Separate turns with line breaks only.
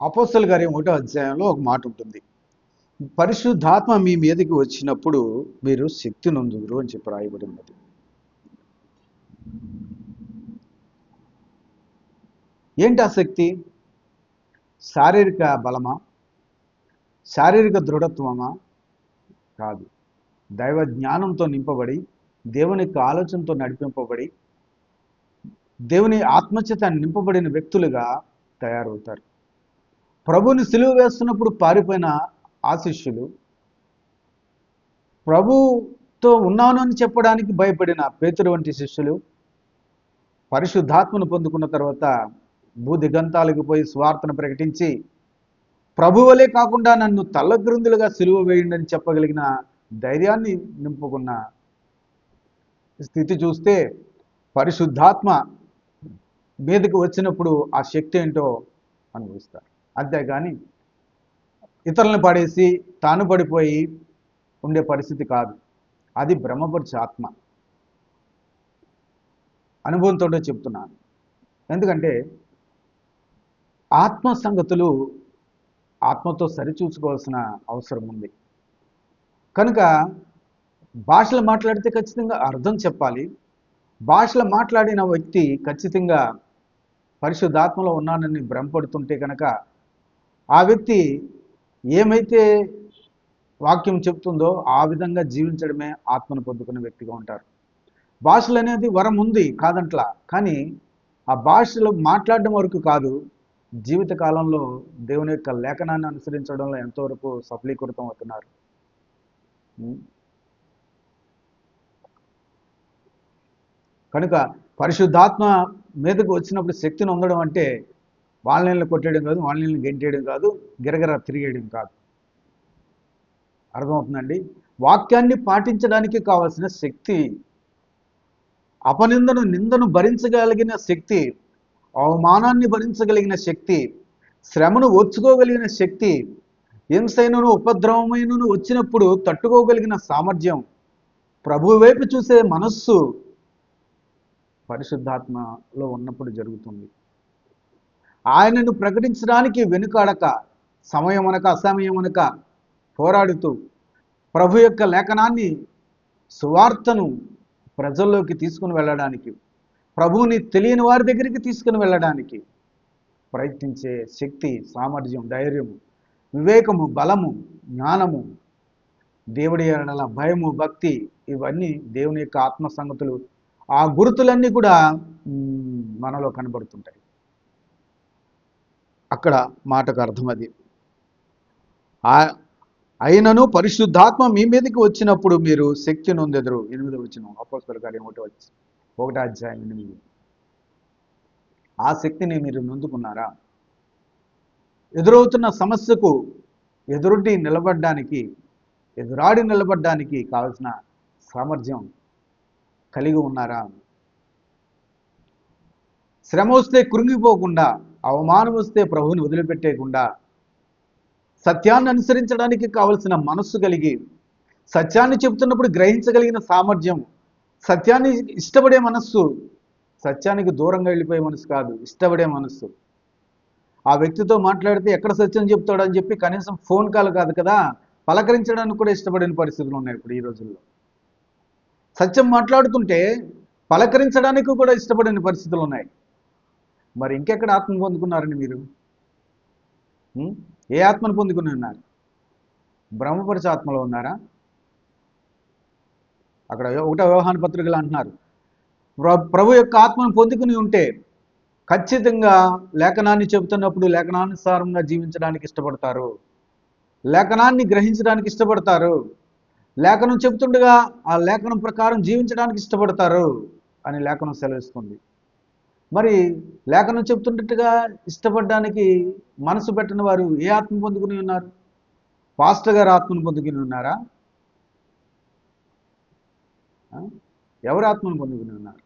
అపోస్తలుల కార్యం 1వ అధ్యాయంలో ఒక మాట ఉంటుంది. పరిశుద్ధాత్మ మీ మీదకి వచ్చినప్పుడు మీరు శక్తి నొందుదురు అని చెప్పి రాయబడి ఉన్నది. ఏంటి ఆ శక్తి? శారీరక బలమా? శారీరక దృఢత్వమా? కాదు. దైవ జ్ఞానంతో నింపబడి, దేవుని యొక్క ఆలోచనతో నడిపింపబడి, దేవుని ఆత్మచేత నింపబడిన వ్యక్తులుగా తయారవుతారు. ప్రభుని సిలువ వేస్తున్నప్పుడు పారిపోయిన ఆ శిష్యులు, ప్రభుతో ఉన్నాను అని చెప్పడానికి భయపడిన పేతురు వంటి శిష్యులు పరిశుద్ధాత్మను పొందుకున్న తర్వాత భూదిగంతాలకు పోయి స్వార్థను ప్రకటించి, ప్రభువలే కాకుండా నన్ను తల్లగ్రంథులుగా సిలువ వేయండి అని చెప్పగలిగిన ధైర్యాన్ని నింపుకున్న స్థితి చూస్తే, పరిశుద్ధాత్మ మీదకి వచ్చినప్పుడు ఆ శక్తి ఏంటో అనుభవిస్తారు. అంతేగాని ఇతరులను పడేసి తాను పడిపోయి ఉండే పరిస్థితి కాదు. అది బ్రహ్మపరిచే ఆత్మ. అనుభవంతో చెప్తున్నాను. ఎందుకంటే ఆత్మ సంగతులు ఆత్మతో సరిచూసుకోవాల్సిన అవసరం ఉంది. కనుక భాషలు మాట్లాడితే ఖచ్చితంగా అర్థం చెప్పాలి. భాషలు మాట్లాడిన వ్యక్తి ఖచ్చితంగా పరిశుద్ధాత్మలో ఉన్నానని భ్రమపడుతుంటే కనుక ఆ వ్యక్తి ఏమైతే వాక్యం చెప్తుందో ఆ విధంగా జీవించడమే ఆత్మను పొందుకున్న వ్యక్తిగా ఉంటారు. భాషలు అనేది వరం ఉంది కాదంట్లా, కానీ ఆ భాషలో మాట్లాడడం వరకు కాదు, జీవిత కాలంలో దేవుని యొక్క లేఖనాన్ని అనుసరించడంలో ఎంతవరకు సఫలీకృతం అవుతున్నారు. కనుక పరిశుద్ధాత్మ మీదకు వచ్చినప్పుడు శక్తిని ఉండడం అంటే వాళ్ళని కొట్టేయడం కాదు, వాళ్ళని గెంటేయడం కాదు, గిరగిర తిరిగేయడం కాదు. అర్థమవుతుందండి? వాక్యాన్ని పాటించడానికి కావాల్సిన శక్తి, నిందను భరించగలిగిన శక్తి, అవమానాన్ని భరించగలిగిన శక్తి, శ్రమను ఓర్చుకోగలిగిన శక్తి, హింసైనను ఉపద్రవమైనను వచ్చినప్పుడు తట్టుకోగలిగిన సామర్థ్యం, ప్రభు వైపు చూసే మనస్సు పరిశుద్ధాత్మలో ఉన్నప్పుడు జరుగుతుంది. ఆయనను ప్రకటించడానికి వెనుకాడక, సమయం అనక అసమయం అనక పోరాడుతూ ప్రభు యొక్క లేఖనాన్ని, సువార్తను ప్రజల్లోకి తీసుకుని వెళ్ళడానికి, ప్రభువుని తెలియని వారి దగ్గరికి తీసుకుని వెళ్ళడానికి ప్రయత్నించే శక్తి, సామర్థ్యం, ధైర్యము, వివేకము, బలము, జ్ఞానము, దేవుడి ఎడల భయము, భక్తి, ఇవన్నీ దేవుని యొక్క ఆత్మ సంగతులు. ఆ గుర్తులన్నీ కూడా మనలో కనబడుతుంటాయి. అక్కడ మాటకు అర్థం అది. అయినను పరిశుద్ధాత్మ మీ మీదకి వచ్చినప్పుడు మీరు శక్తి నొందెదరు. 8వ వచనం, అపోస్తలుల కార్యం 1వ అధ్యాయం 8. ఆ శక్తిని మీరు నొందుకున్నారా? ఎదురవుతున్న సమస్యకు ఎదురాడి నిలబడడానికి కావలసిన సామర్థ్యం కలిగి ఉన్నారా? శ్రమ వస్తే కృంగిపోకుండా, అవమానం వస్తే ప్రభువుని వదిలిపెట్టేయకుండా, సత్యాన్ని అనుసరించడానికి కావలసిన మనస్సు కలిగి, సత్యాన్ని చెబుతున్నప్పుడు గ్రహించగలిగిన సామర్థ్యం, సత్యాన్ని ఇష్టపడే మనస్సు, సత్యానికి దూరంగా వెళ్ళిపోయే మనసు కాదు, ఇష్టపడే మనస్సు. ఆ వ్యక్తితో మాట్లాడితే ఎక్కడ సత్యం చెప్తాడని చెప్పి కనీసం ఫోన్ కాల్ కాదు కదా, పలకరించడానికి కూడా ఇష్టపడిన పరిస్థితులు ఉన్నాయి ఇప్పుడు ఈ రోజుల్లో. సత్యం మాట్లాడుతుంటే పలకరించడానికి కూడా ఇష్టపడిన పరిస్థితులు ఉన్నాయి. మరి ఇంకెక్కడ ఆత్మను పొందుకున్నారండి మీరు? ఏ ఆత్మను పొందుకుని ఉన్నారు? బ్రహ్మపరిచే ఆత్మలో ఉన్నారా? అక్కడ 1వ యోహాను పత్రికలు అంటున్నారు, ప్రభు యొక్క ఆత్మను పొందుకుని ఉంటే ఖచ్చితంగా లేఖనాన్ని చెబుతున్నప్పుడు లేఖనానుసారంగా జీవించడానికి ఇష్టపడతారు, లేఖనాన్ని గ్రహించడానికి ఇష్టపడతారు, లేఖనం చెబుతుండగా ఆ లేఖనం ప్రకారం జీవించడానికి ఇష్టపడతారు అని లేఖనం సెలవిస్తుంది. మరి లేఖనం చెబుతున్నట్టుగా ఇష్టపడడానికి మనసు పెట్టిన వారు ఏ ఆత్మ పొందుకుని ఉన్నారు? పాస్టర్ గారు ఆత్మను పొందుకుని ఉన్నారా? ఎవరి ఆత్మను పొందుకుని ఉన్నారు?